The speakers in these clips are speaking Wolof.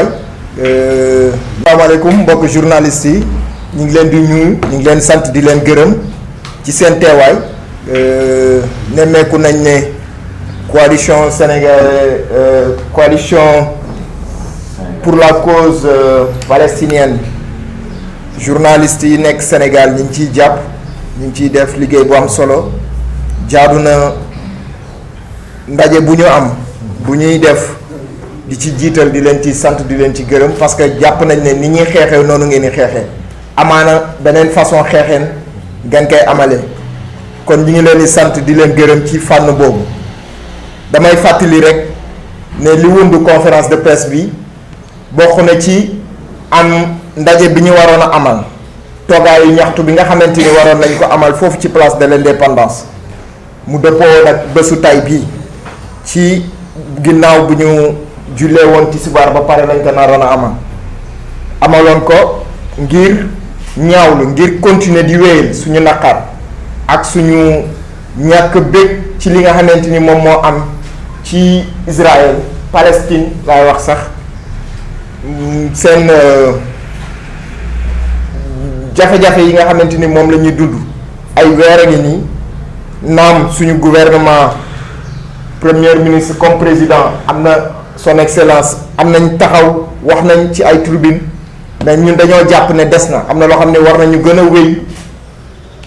teewaay asalaamaaleykum mbokk journalistes yi ñu ngi leen di nuyu ñu ngi leen sant di leen gërëm ci seen teewaay nemmeeku nañ ne coalition sénégalaise coalition pour la cause palestinienne journalistes yi nekk Sénégal ñu ngi ciy jàpp ñu ngi ciy def liggéey bu am solo jaadu na ndaje bu ñu am bu ñuy def di ci jiital di leen ci sant di leen ci gërëm parce que jàpp nañ ne ni ñuy xeexee noonu ngeen di xeexee amaana beneen façon xeexeen ngeen koy amale kon ñu ngi leen di sant di leen gërëm ci fànn boobu damay fàttali rek ne li wundu conférence de presse bi bokk na ci am ndaje bi ñu waroon a amal toogaayu ñaxtu bi nga xamante ni waroon nañ ko amal foofu ci place de l'indépendance mu dëppoo nag bésu tay bii ci ginnaaw bu ñu jullee woon tisbaar ba pare lañ ko naroon a amaloon ko ngir ñaawlu ngir continuer di wéyal suñu naqar ak suñu ñàkk bég ci li nga xamante ni moom moo am ci Israël Palestine laay wax sax seen jafe-jafe yi nga xamante ni moom la ñuy dund ay weer a ngi nii naam suñu gouvernement premier ministre comme président am na son excellence am nañ taxaw wax nañ ci ay tribune mais ñun dañoo jàpp ne des na am na loo xam ne war nañu gën a wéy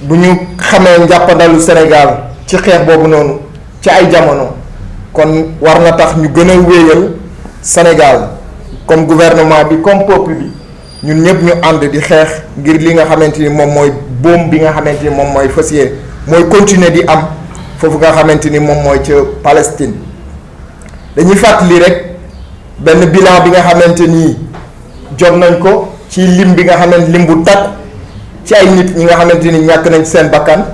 bu ñu xamee njàppandalu Sénégal ci xeex boobu noonu ci ay jamono kon war na tax ñu gën a wéyal Sénégal comme gouvernement bi comme peuple bi ñun ñëpp ñu ànd di xeex ngir li nga xamante ni moom mooy boom bi nga xamante ni moom mooy fas yéene mooy continuer di am foofu nga xamante ni moom mooy ca Palestine dañuy fàttali rek benn bilan bi nga xamante ni jot nañ ko ci lim bi nga xamante lim bu takk ci ay nit ñi nga xamante ni ñàkk nañ seen bakkan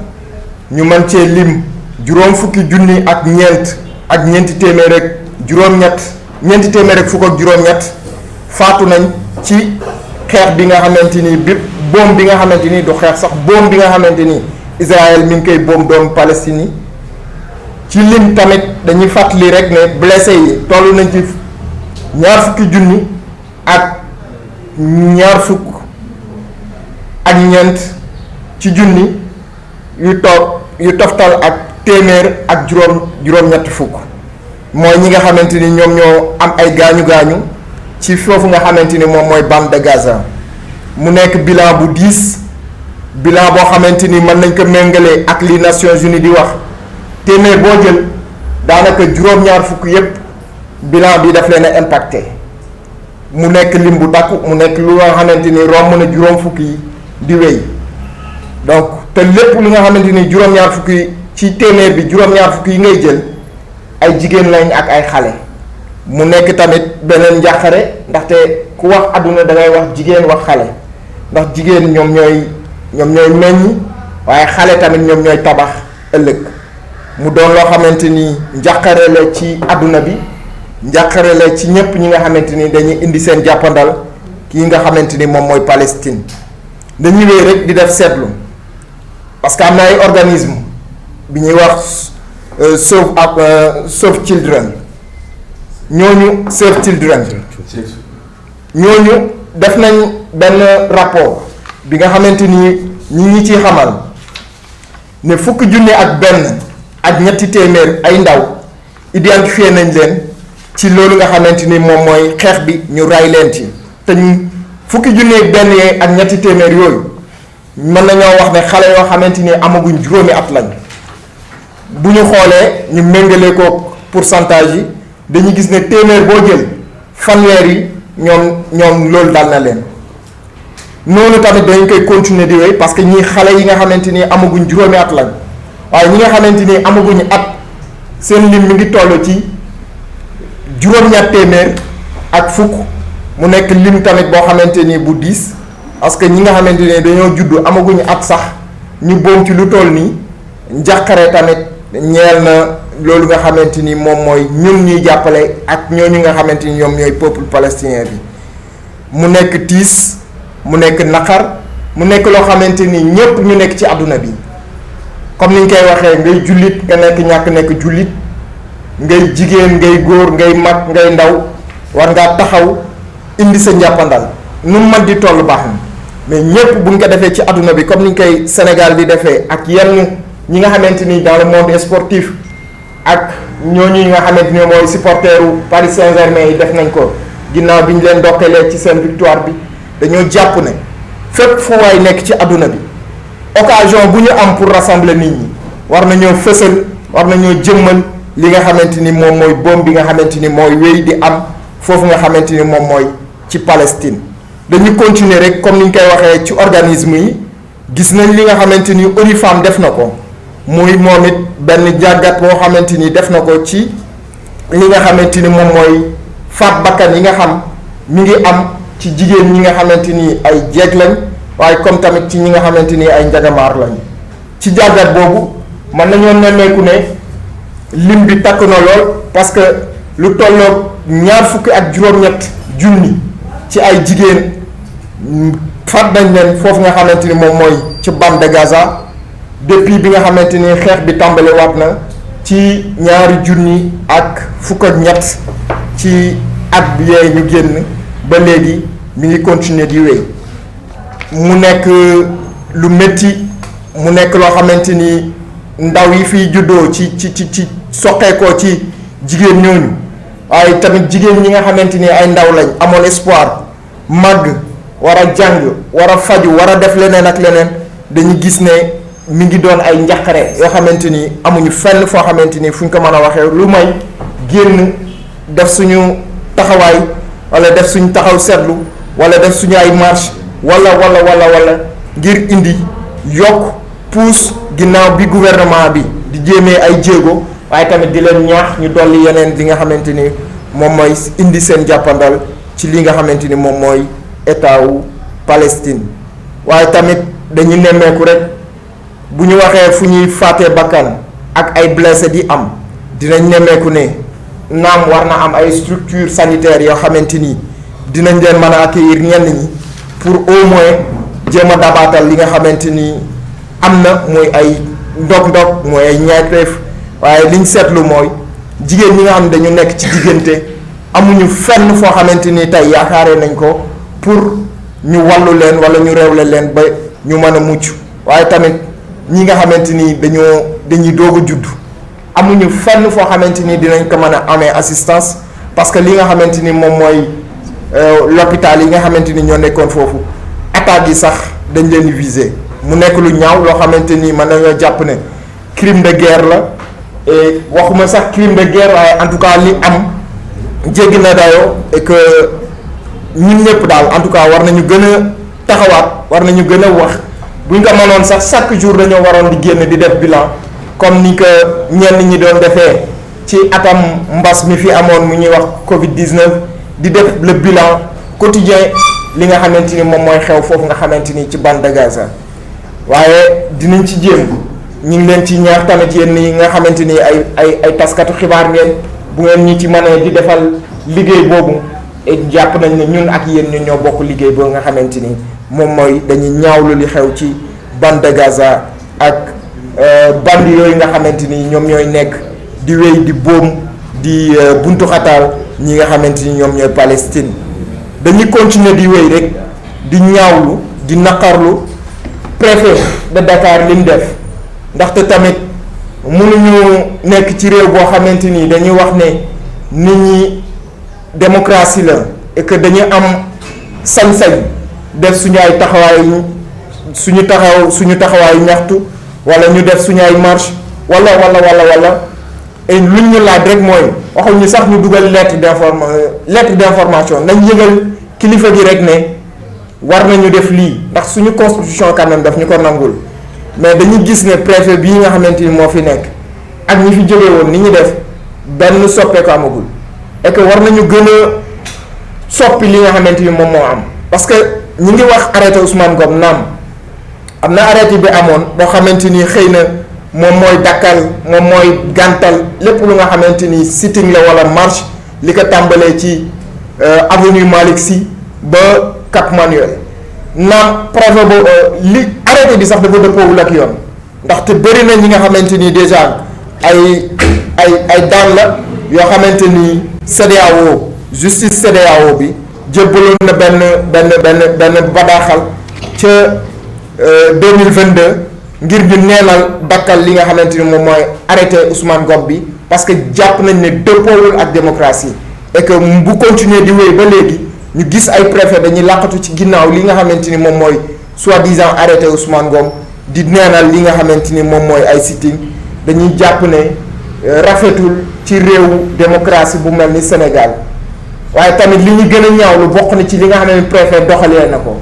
ñu mën cee lim juróom fukki junni ak ñeent ak ñeenti téeméer rek juróom-ñett ñeenti téeméer rek fukk ak juróom-ñett faatu nañ ci xeex bi nga xamante ni bi boom bi nga xamante ni du xeex sax boom bi nga xamante ni Israël mi ngi koy boom doomu Palestine yi ci lim tamit dañuy fàttali rek ne blessé yi toll nañ ci ñaar fukki junni ak ñaar fukk ak ñeent ci junni yu toftal ak téeméer ak juróom-ñett fukk mooy ñi nga xamante ni ñoom ñoo am ay gaañu-gaañu ci foofu nga xamante ni moom mooy bande de Gaza mu nekk bilan bu diis bilan boo xamante ni mën nañ ko méngale ak li Nations Unies di wax téeméer boo jël daanaka juróom-ñaar fukk yépp bilan bi daf leen a impacté mu nekk lim bu takku mu nekk lu nga xamante ni romb na juróom fukk yi di wéy donc te lépp lu nga xamante ni juróom-ñaar fukk yi ci téeméer bi juróom-ñaar fukk yi ngay jël ay jigéen lañ ak ay xale mu nekk tamit beneen njàqare ndaxte ku wax àdduna da ngay wax jigéen wax xale ndax jigéen ñoom ñooy meññ waaye xale tamit ñoom ñooy tabax ëllëg mu doon loo xamante ni njàqare la ci àdduna bi njàqare la ci ñëpp ñi nga xamante ni dañuy indi seen jàppandal kii nga xamante ni moom mooy Palestine dañuy wéy rek di def seetlu parce que am na ay organisme bi ñuy wax Save Children ñooñu Save Children ñooñu def nañ benn rapport bi nga xamante ni ñi ciy xamal ne fukki junne ak benn ak ñetti téeméer ay ndaw identifié nañ leen ci loolu nga xamante ni moom mooy xeex bi ñu ray leen ci te fukki junne benn yee ak ñetti téeméer yooyu mën nañoo wax ne xale yoo xamante ni amaguñ juróomi at lañ bu ñu xoolee ñu méngale ko pourcentage yi dañuy gis ne téeméer boo jël fanweer yi ñoom loolu dal na leen noonu tamit dañ koy continuer di wéy parce que ñii xale yi nga xamante ni amaguñ juróomi at lañ waaye ñi nga xamante ni amaguñ at seen lim mi ngi toll ci juróom-ñaar téeméer ak fukk mu nekk lim tamit boo xamante ni bu diis parce que ñi nga xamante ni dañoo juddu amaguñu at sax ñu boom ci lu toll nii njàqare tamit ñeel na loolu nga xamante ni moom mooy ñun ñuy jàppale ak ñooñu nga xamante ni ñoom ñooy peuple palestinien bi mu nekk tiis mu nekk naqar mu nekk loo xamante ni ñépp ñu nekk ci àdduna bi comme ni ñu koy waxee ngay jullit nga nekk ñàkk nekk jullit ngay jigéen ngay góor ngay mag ngay ndaw war ngaa taxaw indi sa njàppandal nu mu mën di toll baax na mais ñëpp bu ñu ko defee ci àdduna bi comme ni ñu koy Sénégal di defee ak yenn ñi nga xamante ni dans le monde sportif ak ñooñu nga xamante ni mooy supporteru Paris Saint-Germain yi def nañ ko ginnaaw bi ñu leen ndokkeelee ci seen victoire bi dañoo jàpp ne fépp fu waay nekk ci àdduna bi occasion bu ñu am pour rassembler nit ñi war nañoo fësal war nañoo jëmmal li nga xamante ni moom mooy boom bi nga xamante ni mooy wéy di am foofu nga xamante ni moom mooy ci Palestine. dañu continuer rek comme ni ñu koy waxee ci organisme yi gis nañ li nga xamante ni ONU Femmes def na ko muy moom it benn jàngat boo xamante ni def na ko ci li nga xamante ni moom mooy faat bakkan yi nga xam mi ngi am ci jigéen ñi nga xamante ni ay jeeg lañ waaye comme tamit ci ñi nga xamante ni ay njagamaar lañ ci jàngat boobu mën nañoo nemmeeku ne lim bi takk na lool parce que lu tolloog ñaar fukki ak juróom-ñett junni ci ay jigéen faat nañ leen foofu nga xamante ni moom mooy ci bande de Gaza depuis bi nga xamante ni xeex bi tàmbali waat na ci ñaari junni ak fukk ak ñett ci at bi yee ñu génn ba léegi mi ngi continuer di wéy mu nekk lu métti mu nekk loo xamante ni ndaw yi fiy juddoo ci soqeekoo ci jigéen ñooñu waaye tamit jigéen ñi nga xamante ni ay ndaw lañ amoon espoir màgg war a jàng war a faju war a def leneen ak leneen dañu gis ne mi ngi doon ay njaqare yoo xamante ni amuñu fenn foo xamante ni fu ñu ko mën a waxee lu may génn def suñu taxawaay wala def suñu taxaw seetlu wala def suñu ay marche wala ngir indi yokk puus ginnaaw bi gouvernement bi di jéemee ay jéego waaye tamit di leen ñaax ñu dolli yeneen li nga xamante ni moom mooy indi seen jàppandal ci li nga xamante ni moom mooy état wu Palestine. waaye tamit dañu nemmeeku rek bu ñu waxee fu ñuy faatee bakkan ak ay blessé di am dinañ nemmeeku ne naam war na am ay structures sanitaires yoo xamante ni dinañ leen mën a accueillir ñenn ñi pour au moins jéem a dabaatal li nga xamante ni am na mooy ay ndog-ndog mooy ay ñaawteef waaye liñ seetlu mooy jigéen ñi nga xam ne dañu nekk ci diggante amuñu fenn foo xamante ni tey yaakaaree nañ ko pour ñu wallu leen wala ñu réewle leen ba ñu mën a mucc waaye tamit ñi nga xamante ni dañuy doog a judd amuñu fenn foo xamante ni dinañ ko mën a amee assistance parce que li nga xamante ni moom mooy l'hôpital yi nga xamante ni ñoo nekkoon foofu attaques yi sax dañ leen di viser mu nekk lu ñaaw loo xamante ni mën nañoo jàpp ne crime de guerre la et waxuma sax crime de guerre waaye en tout cas li am jéggi na dayoo et que ñun ñëpp daal en tout cas war nañu gën a taxawaat war nañu gën a wax buñ ko mënoon sax chaque jour dañoo waroon di génn di def bilan comme ni que ñenn ñi doon defee ci atam mbas mi fi amoon mu ñuy wax Covid-19 di def le bilan quotidien li nga xamante ni moom mooy xew foofu nga xamante ni ci bande de Gaza waaye dinañ ci jéem ñu ngi leen ci ñaax tamit yéen ñi nga xamante ni ay taskatu xibaar ngeen bu ngeen ñi ci mënee di defal liggéey boobu et jàpp nañ ne ñun ak yéen ñu ñoo bokk liggéey boobu nga xamante ni moom mooy dañuy ñaawlu li xew ci bande de Gaza ak bandi yooyu nga xamante ni ñoom ñooy nekk di wéy di boom di buntu xataal ñi nga xamante ni ñoom ñooy Palestine dañuy continuer di wéy rek di ñaawlu di naqarlu préfet de Dakar li mu def ndaxte tamit mënuñu nekk ci réew boo xamante ni dañuy wax ne nit ñi démocratie la et que dañu am sañ-sañ def suñu ay taxawaay suñu taxawaayu ñaxtu wala ñu def suñu ay marche wala et luñ ñu laaj rek mooy waxuñu sax ñu dugal lettre d'information nañ yëgal kilifa gi rek ne war nañu def lii ndax suñu constitution quand même daf ñu ko nangul mais dañu gis ne préfet bii nga xamante ni moo fi nekk ak ñi fi jóge woon ni ñu def benn soppeeku amagul et que war nañu gën a soppi li nga xamante ni moom moo am parce que ñi ngi wax arrêté Ousmane Ngom naam am na arrêté bi amoon boo xamante ni xëy na moom mooy dakkal moom mooy gàntal lépp lu nga xamante ni sitting la wala marche li ko tàmbalee ci avenue Malick Sy ba Cap Manuel naam préfet boobu li arrêté bi sax dafa dëppoowul ak yoon ndaxte bëri na ñi nga xamante ni déjà ay daan la yoo xamante ni CEDEAO justice CEDEAO bi jébbaloon na benn badaaxal ca 2022 ngir ñu neenal dakkal li nga xamante ni moom mooy arrêté Ousmane Ngom bi parce que jàpp nañ ne dëppoowul ak démocratie et que bu continuer di wéy ba léegi ñu gis ay préfet dañuy làqatu ci ginnaaw li nga xamante ni moom mooy soi-disant arrêté Ousmane Ngom di neenal li nga xamante ni moom mooy ay sitting dañuy jàpp ne rafetul ci réewu démocratie bu mel ni Sénégal waaye tamit li ñu gën a ñaawlu bokk na ci li nga xam ne préfet doxalee na ko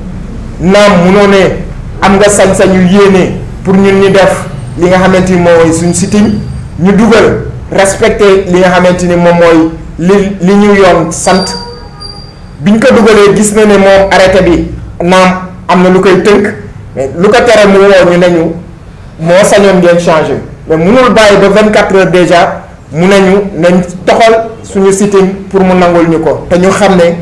naam munoo ne am nga sañ-sañu yéene pour ñun ñu def li nga xamante ni mooy suñ sitting ñu dugal respecté li nga xamante ni moom mooy li ñu yoon sant biñ ko dugalee gis na ne moom arrêté bi naam am na lu koy tënk mais lu ko tere mu woo ñu nañu moo sañoon ngeen changé mais munul bàyyi ba 24 heures déjà mu nañu nañ toxal suñu sitting pour mu nangul ñu ko te ñu xam ne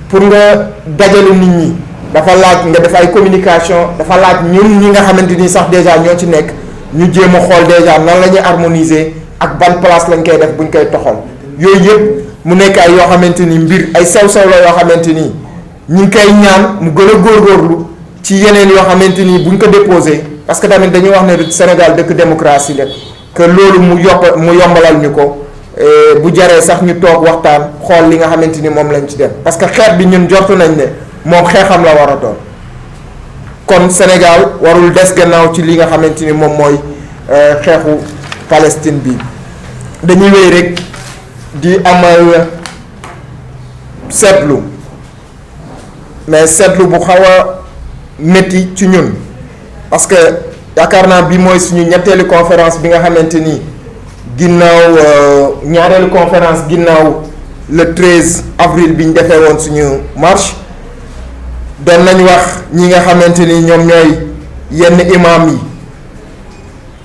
pour nga dajale nit ñi dafa laaj nga def ay communication dafa laaj ñun ñi nga xamante ni sax déjà ñoo ci nekk ñu jéem a xool déjà nan la ñuy harmoniser ak ban place lañ koy def buñ koy toxal yooyu yëpp mu nekk ay yoo xamante ni mbir ay sew-sew la yoo xamante ni ñu ngi koy ñaan mu gën a góorgóorlu ci yeneen yoo xamante ni buñ ko déposé parce que tamit dañuy wax ne Sénégal dëkk démocratie la que loolu mu yombalal ñu ko bu jaree sax ñu toog waxtaan xool li nga xamante ni moom lañ ci def parce que xeex bi ñun jortu nañ ne moom xeexam la war a doon kon Sénégal warul des gannaaw ci li nga xamante ni moom mooy xeexu Palestine bi dañuy wéy rek di amal seetlu mais seetlu bu xaw a métti ci ñun parce que yaakaar naa bi mooy suñu ñetteelu conférence bi nga xamante ni ginnaaw ñaareelu conférence ginnaaw le 13 avril bi ñu defee woon suñu marche doon nañ wax ñi nga xamante ni ñoom ñooy yenn imam yi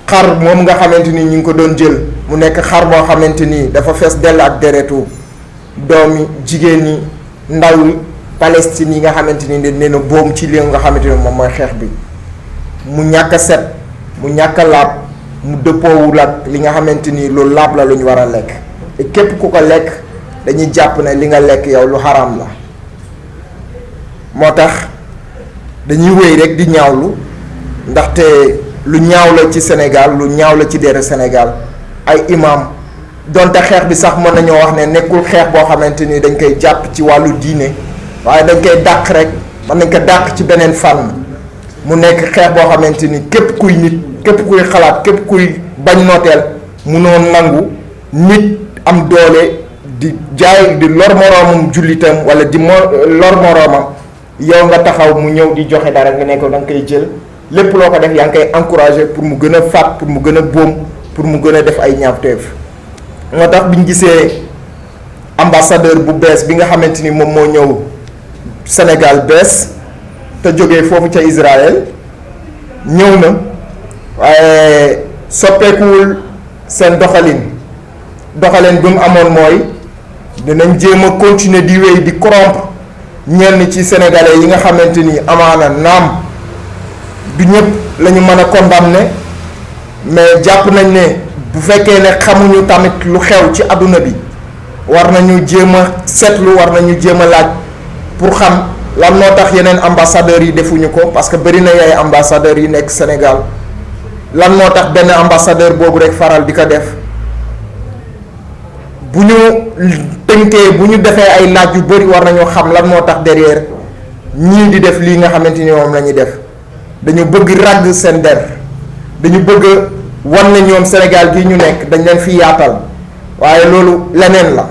xar moom nga xamante ni ñu ngi ko doon jël mu nekk xar boo xamante ni dafa fees dell ak deretu doomi jigéen ñi ndaw Palestine yi nga xamante ni nee na boom ci li nga xamante ni moom mooy xeex bi mu ñàkk a set mu ñàkk a laab mu dëppoowul ak li nga xamante ni loolu laab la lu ñu war a lekk te képp ku ko lekk dañuy jàpp ne li nga lekk yow lu xaraam la moo tax dañuy wéy rek di ñaawlu ndaxte lu ñaaw la ci Sénégal lu ñaaw la ci deru Sénégal ay imam donte xeex bi sax mën nañoo wax ne nekkul xeex boo xamante ni dañ koy jàpp ci wàllu diine waaye dañ koy dàq rek mën nañ ko dàq ci beneen fànn mu nekk xeex boo xamante ni képp kuy nit képp kuy xalaat képp kuy bañ nooteel munoo nangu nit am doole di jaay di lor moroomam jullitam wala di lor moroomam yow nga taxaw mu ñëw di joxe dara nga nekk da nga koy jël lépp loo ko def yaa ngi koy encouragé pour mu gën a faat pour mu gën a boom pour mu gën a def ay ñaawteef moo tax bi ñu gisee ambassadeur bu bees bi nga xamante ni moom moo ñëw Sénégal bees te jógee foofu ca Israël ñëw na waaye soppeekuwul seen doxalin bi mu amoon mooy dinañ jéem a continuer di wéy di corrompre ñenn ci sénégalais yi nga xamante ni amaana naam du ñëpp la ñu mën a condamner mais jàpp nañ ne bu fekkee ne xamuñu tamit lu xew ci àdduna bi war nañu jéem a seetlu war nañu jéem a laaj pour xam lan moo tax yeneen ambassadeurs yi defuñu ko parce que bëri na ay ambassadeurs yi nekk Sénégal lan moo tax benn ambassadeur boobu rek faral di ko def bu ñu tënkee bu ñu defee ay laaj yu bëri war nañoo xam lan moo tax derrière ñii di def lii nga xamante ni moom la ñuy def dañu bëgg ràgg seen der dañu bëgg wan ne ñoom Sénégal gii ñu nekk dañ leen fi yaatal waaye loolu leneen la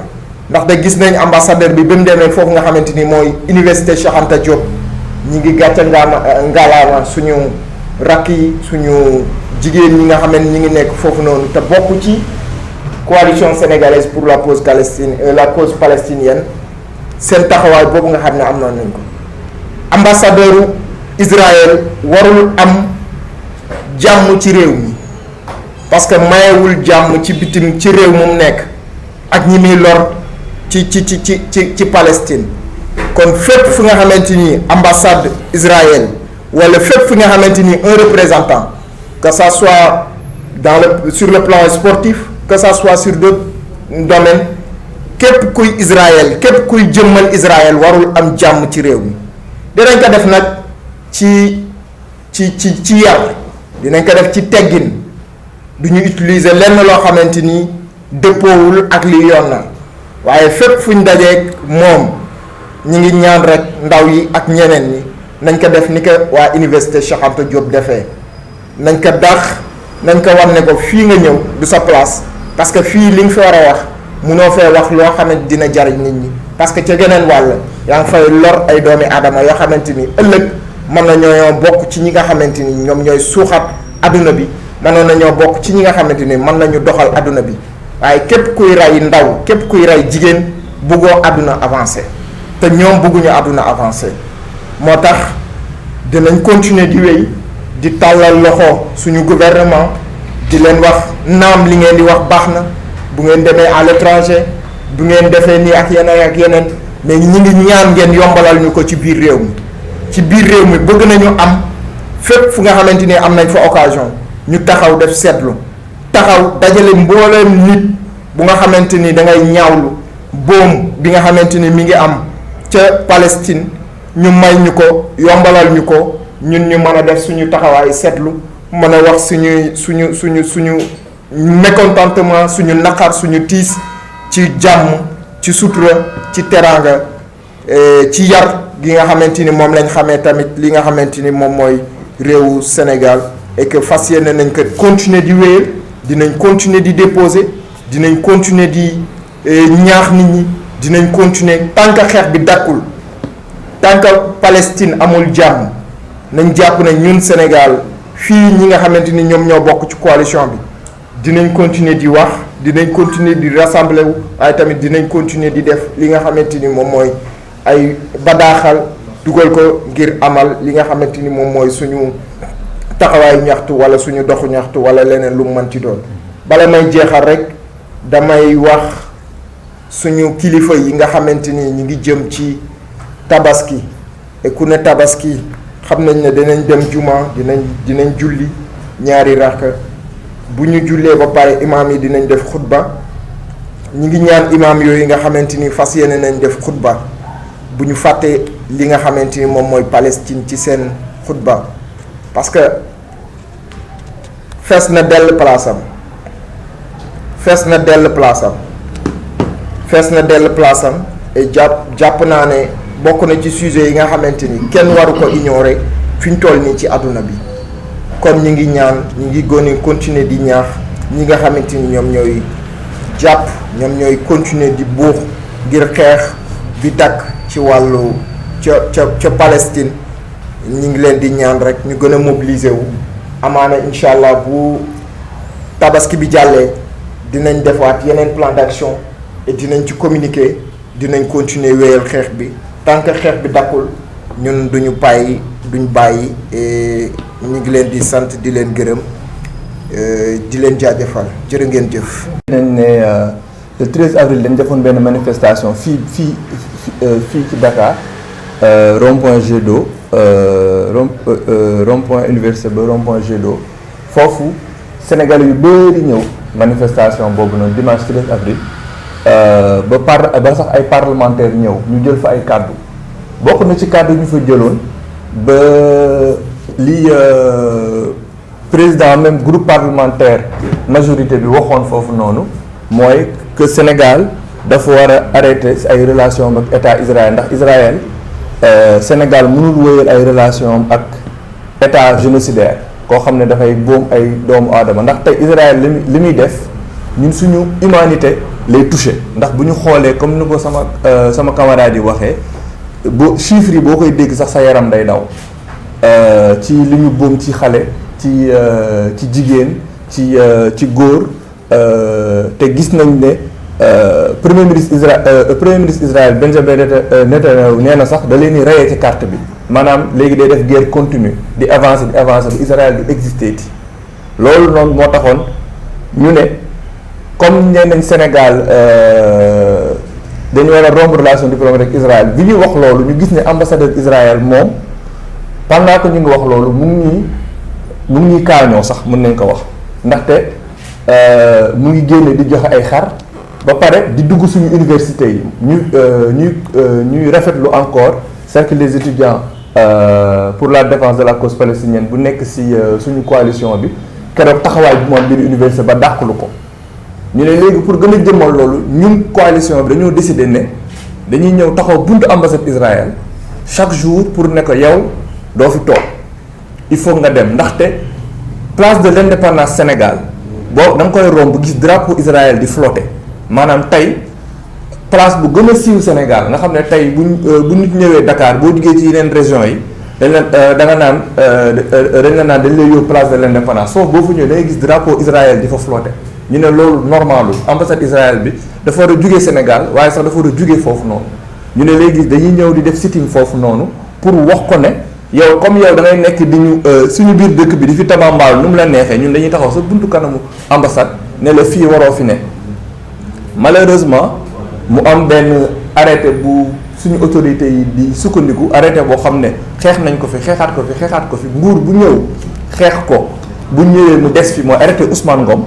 ndaxte gis nañ ambassadeur bi ba mu demee foofu nga xamante ni mooy université Cheikh Anta Diop ñi ngi gàcce ngaalaama suñu rakk yi suñu jigéen ñi nga xam ne ñi ngi nekk foofu noonu te bokk ci coalition sénégalaise pour la cause palestinienne seen taxawaay boobu nga xam ne am nañ ko ambassadeur Israël warul am jàmm ci réew mi parce que mayewul jàmm ci bitim ci réew mu nekk ak ñi muy lor ci Palestine kon fépp fi nga xamante ni ambassade Israël wala fépp fi nga xamante ni un représentant que ça soit sur le plan sportif que ça soit sur d'autres domaines képp kuy Israël képp kuy jëmmal Israël warul am jàmm ci réew mi dinañ ko def nag ci yar dinañ ko def ci teggin du ñu utiliser lenn loo xamante ni dëppoowul ak li yoon na waaye fépp fuñ dajeeg moom ñi ngi ñaan rek ndaw yi ak ñeneen ñi nañ ko def ni ko waa université Cheikh Anta Diop defee nañ ko dax nañ ko war ne ko fii nga ñëw du sa place parce que fii li nga fi war a wax munoo fee wax loo xamante dina jariñ nit ñi parce que ca geneen wàll yaa ngi fay lor ay doomi aadama yoo xamante ni ëllëg mën na ñoo bokk ci ñi nga xamante ni ñoom ñooy suuxat adduna bi mënoon nañoo bokk ci ñi nga xamante ni mën nañu doxal adduna bi waaye képp kuy rey ndaw képp kuy rey jigéen bëggoo adduna avancé te ñoom bëgguñu adduna avancé moo tax dinañ continuer di wéy di tàllal loxo suñu gouvernement di leen wax naam li ngeen di wax baax na bu ngeen demee à l'étranger bu ngeen defee nii ak yeneen mais ñi ngi ñaan ngeen yombalal ñu ko ci biir réew mi ci biir réew mi bëgg nañu am fépp fu nga xamante ni am nañ fa occasion ñu taxaw def seetlu taxaw dajale mbooleem nit bu nga xamante ni da ngay ñaawlu boom bi nga xamante ni mi ngi am ca Palestine ñu may ñu ko yombalal ñu ko ñun ñu mën a def suñu taxawaay seetlu mën a wax suñu mécontentement suñu naqar suñu tiis ci jàmm ci sutura ci teraanga ci yar gi nga xamante ni moom lañ xamee tamit li nga xamante ni moom mooy réewu Sénégal et que fas yéene nañ ko continuer di wéyal dinañ continuer di déposer dinañ continuer di ñaax nit ñi dinañ continuer tant que xeex bi dakkul tant que Palestine amul jàmm nañ jàpp ne ñun Sénégal fii ñi nga xamante ni ñoom ñoo bokk ci coalition bi dinañ continuer di wax dinañ continuer di rassembler wu waaye tamit dinañ continuer di def li nga xamante ni moom mooy ay badaaxal dugal ko ngir amal li nga xamante ni moom mooy suñu taxawaayu ñaxtu wala suñu doxu ñaxtu wala leneen lu mu mën ci doon. bala may jeexal rek damay wax suñu kilifa yi nga xamante ni ñu ngi jëm ci tabaski et ku ne tabaski xam nañ ne dinañ dem juma dinañ julli ñaari rakk bu ñu jullee ba pare imaam yi dinañ def xutba ñi ngi ñaan imaam yooyu nga xamante ni fas yéene nañ def xutba bu ñu fàtte li nga xamante ni moom mooy Palestine ci seen xutba parce que fees na dell place am et jàpp naa ne bokk na ci sujet yi nga xamante ni kenn waru ko ignorer fi ñu toll nii ci àdduna bi kon ñi ngi ñaan ñi ngi gën continuer di ñaax ñi nga xamante ni ñoom ñooy jàpp ñoom ñooy continuer di buux ngir xeex bi dakk ci wàllu ca Palestine ñi ngi leen di ñaan rek ñu gën a mobiliser wu amaana incha allah bu tabaski bi jàllee dinañ defaat yeneen plan d'action et dinañ ci communiquer dinañ continuer wéyal xeex bi tant que xeex bi dakkul ñun duñ bàyyi et ñu ngi leen di sant di leen gërëm di leen jaajëfal jërë ngeen jëf. nañ ne le 13 avril dañ defoon benn manifestation fii ci Dakar rond-point Jet d'eau rond-point université ba rond-point Jet d'eau foofu Sénégalais yu bëri ñëw manifestation boobu noonu dimanche 13 avril ba sax ay parlementaires ñëw ñu jël fa ay kàddu bokk na ci kàddu ñu fa jëloon ba li président même groupe parlementaire majorité bi waxoon foofu noonu mooy que Sénégal dafa war a arrêter ay relation ak état Israël ndax Israël Sénégal mënul wéyal ay relation ak état génocidaire koo xam ne dafay boom ay doomu aadama ndax tey Israël li muy def ñun suñu humanité lay touché ndax bu ñu xoolee comme ni ko sama camarade yi waxee chiffres yi boo koy dégg sax sa yaram day daw ci li ñu boom ci xale ci jigéen ci góor te gis nañ ne premier ministre Israël Benjamin Netanyahu nee na sax da leen di rayee ci carte bi maanaam léegi day def guerre continue di avancer bi Israël du exister ti loolu noonu moo taxoon ñu ne comme nee nañ Sénégal dañu war a romb relation diplomatique ak Israël bi ñuy wax loolu ñu gis ne ambassadeur Israël moom pendant que ñu ngi wax loolu mu ngi ñuy kaañoo sax mën nañ ko wax ndaxte mu ngi génne di joxe ay xar ba pare di dugg suñu université yi ñuy rafetlu encore cercle des étudiants pour la défense de la cause palestinienne bu nekk ci suñu coalition bi keroog taxawaay bi moom biir université ba dàqalu ko ñu ne léegi pour gën a jëmmal loolu ñun coalition bi dañoo décidé ne dañuy ñëw taxaw buntu ambassade Israël chaque jour pour ne ko yow doo fi toog il faut nga dem ndaxte place de l'indépendance Sénégal boo da nga koy romb gis drapeau Israël di flotter maanaam tey place bu gën a siiw Sénégal nga xam ne tey bu nit ñëwee Dakar boo duggee ci yeneen régions yi dañ la da nga naan dañ lay yóbbu place de l'indépendance foofu boo fa ñëwee da ngay gis drapeau Israël di fa flotter ñu ne loolu normalul ambassade Israël bi dafa war a jugee Sénégal waaye sax dafa war a jugee foofu noonu ñu ne léegi dañuy ñëw di def sitting foofu noonu pour wax ko ne yow comme yow da ngay nekk di ñu suñu biir dëkk bi di fi tabambaal nu mu la neexee ñun dañuy taxaw sa buntu kanamu ambassade ne la fii waroo fi ne malheureusement mu am benn arrêté bu suñu autorités yi di sukkandiku arrêté boo xam ne xeex nañ ko fi xeexaat ko fi nguur bu ñëw xeex ko bu ñëwee mu des fi mooy arrêté Ousmane Ngom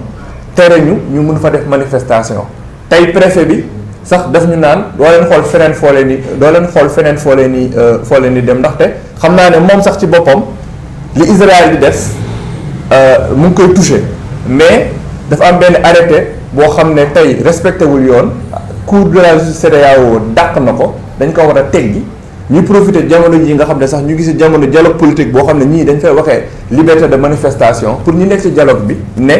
tere ñu mun fa def manifestation tey préfet bi sax daf ñu naan doo leen xool feneen foo leen ni dem ndaxte xam naa ne moom sax ci boppam li Israël di def mu ngi koy touché mais dafa am benn arrêté boo xam ne tey respecté wul yoon cour de la justice CEDEAO dàq na ko dañ ko war a teggi ñuy profité jamono ji nga xam ne sax ñu gis jamono dialogue politique boo xam ne ñii dañ fay waxee liberté de manifestation pour ñu nekk ci dialogue bi ne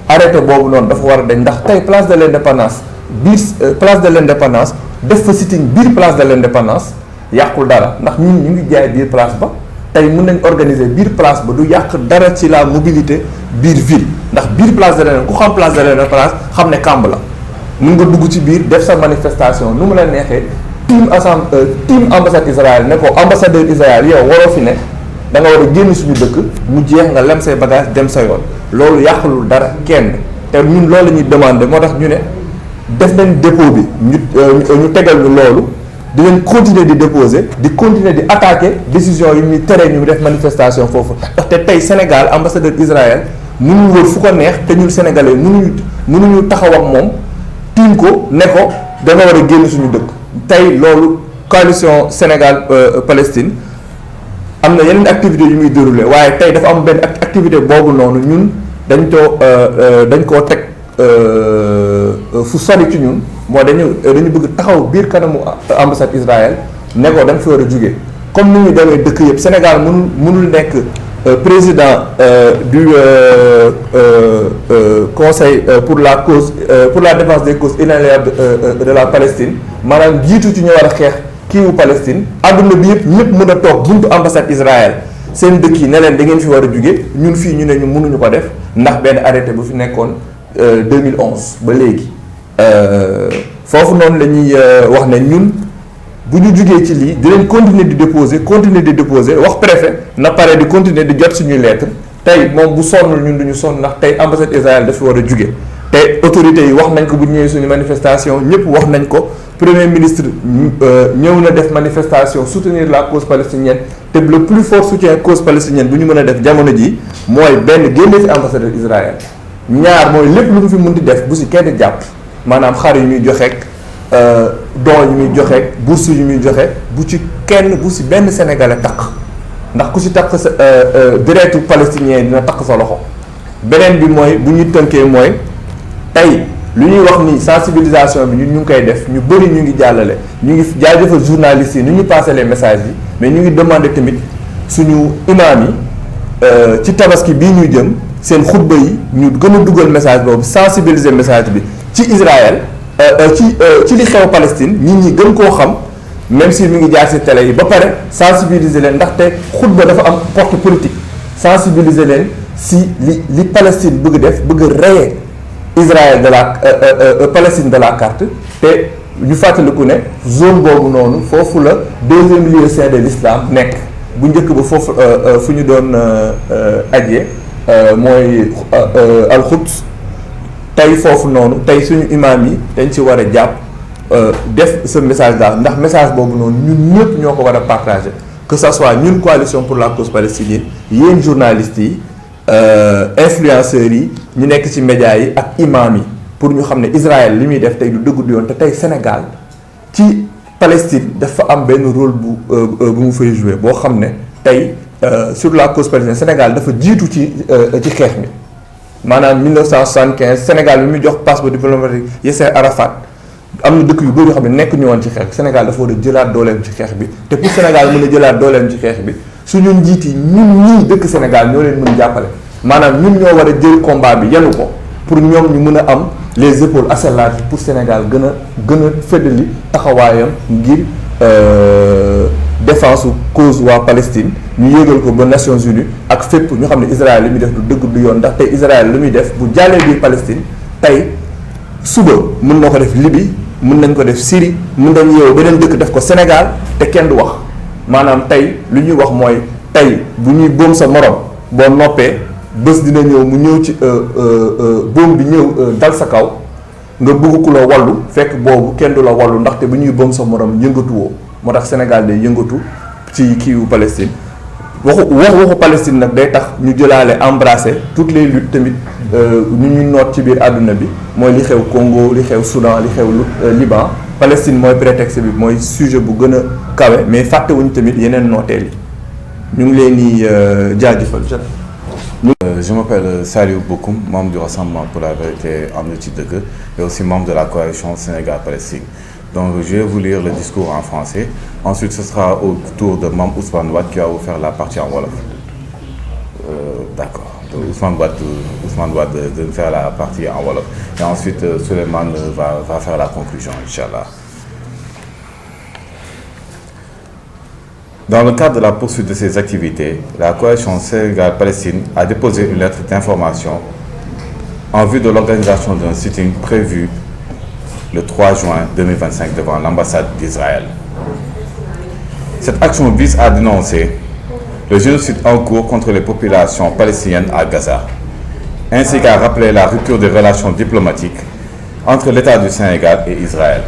arrêté boobu noonu dafa war a dañ ndax tey place de l'indépendance biir place de l'indépendance def fa sitting biir place de l'indépendance yàqul dara ndax ñun ñu ngi jaay biir place ba tey mën nañ organiser biir place ba du yàq dara ci la mobilité biir ville ndax biir place de l'indépendance ku xam place de l'indépendance xam ne kàmb la mën nga dugg ci biir def sa manifestation nu mu la neexee team ambassade Israël ne ko ambassadeur Israël yow waroo fi ne da nga war a génn suñu dëkk mu jeex nga lem say bagage dem sa yoon loolu yàqalul dara kenn te ñun loolu la ñuy demander moo tax ñu ne def nañ dépôt bi ñu tegal ñu loolu di leen continuer di déposer di continuer di attaquer décision yi ñuy tere ñu def manifestation foofu ndaxte tey Sénégal ambassadeur Israël mënuñu wër fu ko neex te ñun sénégalais mënuñu taxaw ak moom tiim ko ne ko da nga war a génn suñu dëkk tey loolu coalition Sénégal Palestine am na yeneen activités yu muy déroulé waaye tey dafa am benn activité boobu noonu ñun dañ koo teg fu sori ci ñun moo dañu bëgg taxaw biir kanamu ambassade Israël ne ko da nga fi war a jóge comme ni ñu demee dëkk yëpp Sénégal mënul nekk président du conseil pour la défense des causes inaliénables de la Palestine maanaam jiitu ci ñu war a xeex kiiwu Palestine àdduna bi yëpp ñëpp mën a toog buntu ambassade Israël seen dëkk yi ne leen da ngeen fi war a jóge ñun fii ñu ne ñu mënuñu ko def ndax benn arrêté bu fi nekkoon 2011 ba léegi foofu noonu la ñuy wax ne ñun bu ñu jugee ci lii dinañ continuer di déposer wax préfet na pare di continuer di jot suñuy lettre tey moom bu sonnul ñun duñu sonn ndax tey ambassade Israël dafa war a juge te autorités yi wax nañ ko bu ñëwee suñu manifestation ñëpp wax nañ ko premier ministre ñëw na def manifestation soutenir la cause palestinienne te le plus fort soutien cause palestinienne bu ñu mën a def jamono ji mooy benn génne fi ambassadeur Israël ñaar mooy lépp lu mu fi mën di def bu si kenn jàpp maanaam xar yu muy joxeek don yu muy joxeek bourse yu muy joxe bu ci kenn bu si benn sénégalais takk ndax ku si takk sa deretu palestinien dina takk sa loxo beneen bi mooy bu ñuy tënkee mooy tey lu ñuy wax ni sensibilisation bi ñu ngi koy def ñu bëri ñu ngi jàllale ñu ngi jaajëfal journalistes yi ni ñu passé les messages yi mais ñu ngi demandé tamit suñu imam yi ci tabaski bii ñuy jëm seen xutba yi ñu gën a dugal message boobu sensibiliser message bi ci Israël ci li xew Palestine nit ñi gën koo xam même si mi ngi jaar ci télé yi ba pare sensibiliser leen ndaxte xutba dafa am porte politique sensibiliser leen si li Palestine bëgg def bëgg rayer Israël de la Palestine de la carte te ñu fàttaliku ne zone boobu noonu foofu la deuxième lieu saint de l'islam nekk bu njëkk ba foofu fu ñu doon ajee mooy al-Quds tey foofu noonu tey suñu imam yi dañ ci war a jàpp def ce message là ndax message boobu noonu ñun ñëpp ñoo ko war a partager que ça soit ñun coalition pour la cause palestinienne yéen journalistes yi influenceurs yi ñu nekk ci médias yi ak imam yi pour ñu xam ne Israël li muy def tey du dëgg du yoon te tey Sénégal ci Palestine dafa am benn rôle bu mu fay jouer boo xam ne tey sur la cause palestinienne Sénégal dafa jiitu ci xeex mi maanaam 1975 Sénégal bi muy jox passeport diplomatique Yasser Arafat am na dëkk yu bëri yoo xam ne nekk ñu woon ci xeex bi Sénégal dafa war a jëlaat dooleem ci xeex bi te pour Sénégal mën a jëlaat dooleem ci xeex bi suñu njiit yi ñun ñii dëkk Sénégal ñoo leen mën jàppale maanaam ñun ñoo war a jël combat bi yenu ko pour ñoom ñu mën a am les épaules assez larges pour Sénégal gën a feddali taxawaayam ngir défense cause waa Palestine ñu yéegal ko ba Nations Unies ak fépp ñu xam ne Israël li muy def du dëgg du yoon ndax tey Israël li muy def bu jàllee biir Palestine tey suba mën na ko def Libye mën nañ ko def Syrie mën nañ yeewu beneen dëkk def ko Sénégal te kenn du wax maanaam tey li ñuy wax mooy tey bu ñuy boom sa morom boo noppee bés dina ñëw mu ñëw ci boom bi ñëw dal sa kaw nga bëgg ku la wallu fekk boobu kenn du la wallu ndaxte bu ñuy boom sa morom yëngatuwoo moo tax Sénégal day yëngatu ci kiiwu Palestine waxu Palestine nag day tax ñu jëlaale embrasser toutes les luttes tamit ñu ñuy noot ci biir àdduna bi mooy li xew Congo li xew Soudan li xew Liban Palestine mooy prétexte bi mooy sujet bu gën a kawe mais fàttewuñu tamit yeneen nooteel yi ñu ngi leen di jaajëfal. Je m'appelle Saliou Bokoum, membre du Rassemblement pour la vérité en Niti Degue et aussi membre de la coalition Sénégal-Palestine. Donc je vais vous lire le discours en français. Ensuite, ce sera au tour de Mame Ousmane Wade qui va vous faire la partie en Wolof. D'accord. Donc Ousmane Wade de faire la partie en Wolof. Et ensuite, Souleymane va faire la conclusion, Inch'Allah. Dans le cadre de la poursuite de ces activités, la coalition Sénégal-Palestine a déposé une lettre d'information en vue de l'organisation d'un sitting prévu le 3 juin 2025 devant l'ambassade d'Israël. Cette action vise à dénoncer le génocide en cours contre les populations palestiniennes à Gaza, ainsi qu'à rappeler la rupture des relations diplomatiques entre l'État du Sénégal et Israël.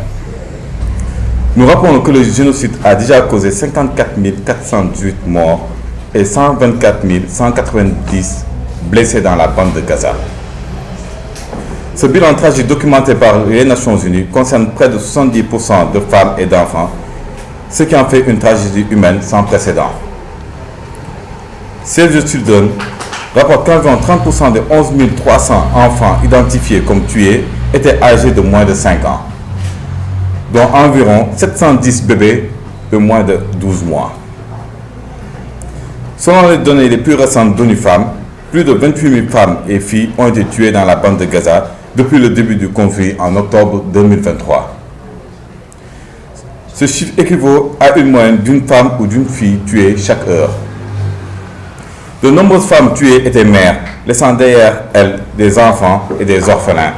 Nous rappelons que le génocide a déjà causé 54 418 morts et 124 190 blessés dans la bande de Gaza. Ce bilan tragique documenté par les Nations Unies concerne près de 70% de femmes et d'enfants, ce qui en fait une tragédie humaine sans précédent. Save the Children rapporte qu'environ 30% des 11 300 enfants identifiés comme tués étaient âgés de moins de 5 ans. Dont environ 710 bébés de moins de 12 mois. Selon les données les plus récentes d'ONU Femmes, plus de 28 000 femmes et filles ont été tuées dans la bande de Gaza depuis le début du conflit en octobre 2023. Ce chiffre équivaut à une moyenne d'une femme ou d'une fille tuée chaque heure. De nombreuses femmes tuées étaient mères, laissant derrière elles des enfants et des orphelins,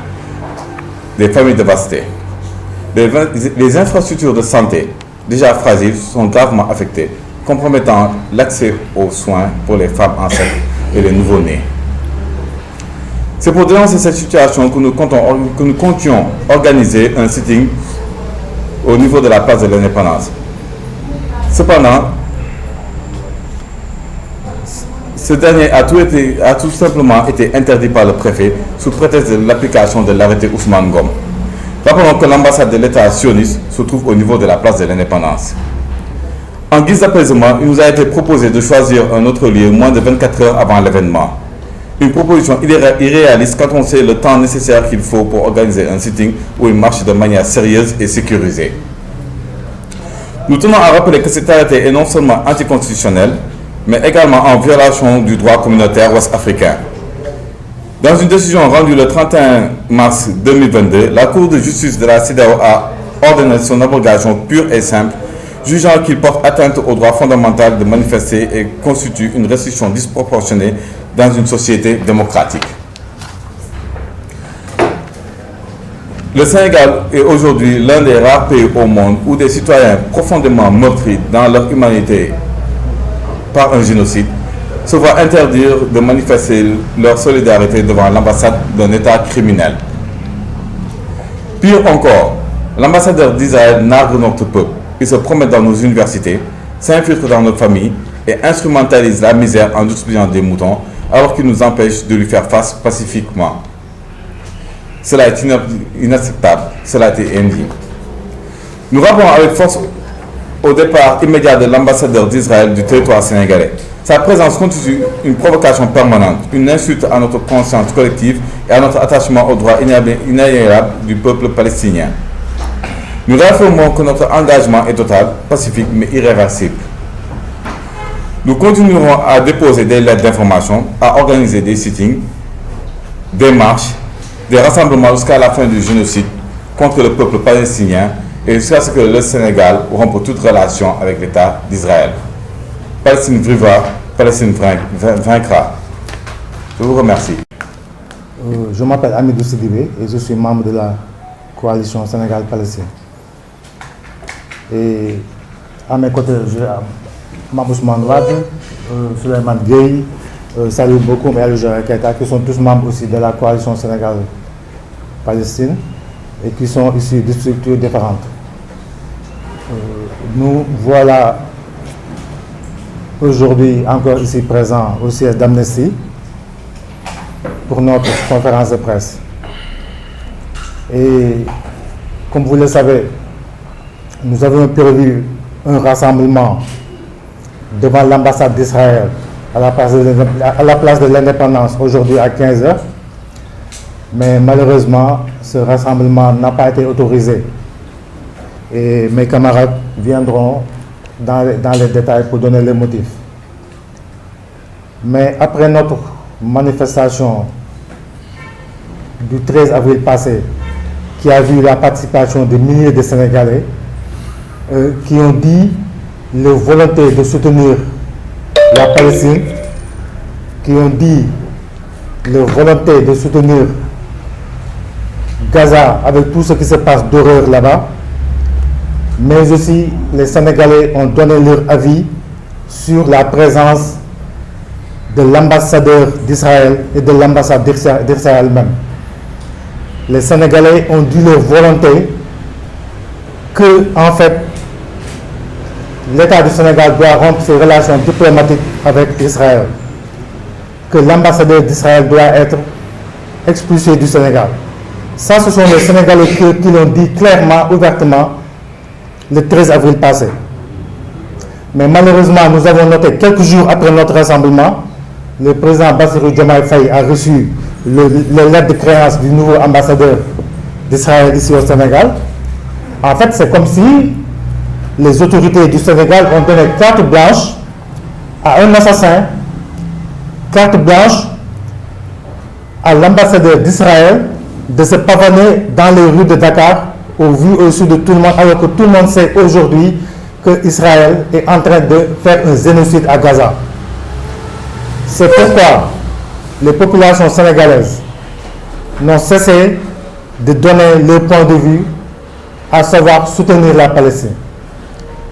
des familles dévastées. Les infrastructures de santé, déjà fragiles, sont gravement affectées, compromettant l'accès aux soins pour les femmes enceintes et les nouveau-nés. C'est pour dénoncer cette situation que nous comptions organiser un sitting au niveau de la place de l'Indépendance. Cependant, ce dernier a tout simplement été interdit par le préfet sous prétexte de l'application de l'arrêté Ousmane Ngom. Rappelons que l'ambassade de l'État sioniste se trouve au niveau de la place de l'Indépendance. En guise d'apaisement, il nous a été proposé de choisir un autre lieu moins de 24 heures avant l'événement. Une proposition irréaliste quand on sait le temps nécessaire qu'il faut pour organiser un sitting ou une marche de manière sérieuse et sécurisée. Nous tenons à rappeler que cet arrêté est non seulement anticonstitutionnel, mais également en violation du droit communautaire ouest-africain. Dans une décision rendue le 31 mars 2022, la Cour de justice de la CEDEAO a ordonné son abrogation pure et simple, jugeant qu'il porte atteinte au droit fondamental de manifester et constitue une restriction disproportionnée dans une société démocratique. Le Sénégal est aujourd'hui l'un des rares pays au monde où des citoyens profondément meurtris dans leur humanité par un génocide se voient interdire de manifester leur solidarité devant l'ambassade d'un État criminel. Pire encore, l'ambassadeur d'Israël nargue notre peuple. Il se promène dans nos universités, s'infiltre dans nos familles et instrumentalise la misère en multipliant des moutons alors qu'il nous empêche de lui faire face pacifiquement. Cela est inacceptable, cela a été indigne. Nous rappelons avec force au départ immédiat de l'ambassadeur d'Israël du territoire sénégalais. Sa présence constitue une provocation permanente, une insulte à notre conscience collective et à notre attachement aux droits inaliénables du peuple palestinien. Nous réaffirmons que notre engagement est total, pacifique mais irréversible. Nous continuerons à déposer des lettres d'information, à organiser des sittings, des marches, des rassemblements jusqu'à la fin du génocide contre le peuple palestinien et jusqu'à ce que le Sénégal rompe toute relation avec l'État d'Israël. Palestine vivra, Palestine vaincra. Je vous remercie. Je m'appelle Amidou Sidibé et je suis membre de la coalition Sénégal-Palestine. Et à mes côtés, j'ai Ousmane Wade, Souleymane Gueye, Salou Bokoum et Alouja Keita, qui sont tous membres aussi de la coalition Sénégal-Palestine et qui sont issus de structures différentes. Nous voilà aujourd'hui encore ici présents au siège d'Amnesty pour notre conférence de presse. Et comme vous le savez, nous avons prévu un rassemblement devant l'ambassade d'Israël à la place de l'Indépendance aujourd'hui à 15h. Mais malheureusement, ce rassemblement n'a pas été autorisé. Et mes camarades viendront dans les détails pour donner les motifs. Mais après notre manifestation du 13 avril passé, qui a vu la participation de milliers de Sénégalais qui ont dit leur volonté de soutenir la Palestine, qui ont dit leur volonté de soutenir Gaza avec tout ce qui se passe d'horreur là-bas, mais aussi les Sénégalais ont donné leur avis sur la présence de l'ambassadeur d'Israël et de l'ambassade d'Israël même. Les Sénégalais ont dit leur volonté que, en fait, l'État du Sénégal doit rompre ses relations diplomatiques avec Israël, que l'ambassadeur d'Israël doit être expulsé du Sénégal. Ça, ce sont les Sénégalais qui l'ont dit clairement, ouvertement, le 13 avril passé. Mais malheureusement, nous avons noté quelques jours après notre rassemblement, le président Bassirou Diomaye Faye a reçu les lettres de créance du nouveau ambassadeur d'Israël ici au Sénégal. En fait, c'est comme si les autorités du Sénégal ont donné carte blanche à un assassin, carte blanche à l'ambassadeur d'Israël de se pavaner dans les rues de Dakar au vu et au su de tout le monde, alors que tout le monde sait aujourd'hui que Israël est en train de faire un génocide à Gaza. C'est pourquoi les populations sénégalaises n'ont cessé de donner leur point de vue, à savoir soutenir la Palestine.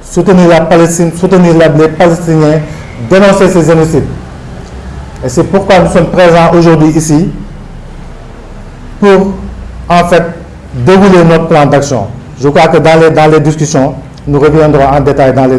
Soutenir la Palestine, soutenir les Palestiniens, dénoncer ces génocides. Et c'est pourquoi nous sommes présents aujourd'hui ici pour, en fait, dérouler notre plan d'action. Je crois que dans les discussions, nous reviendrons en détail dans les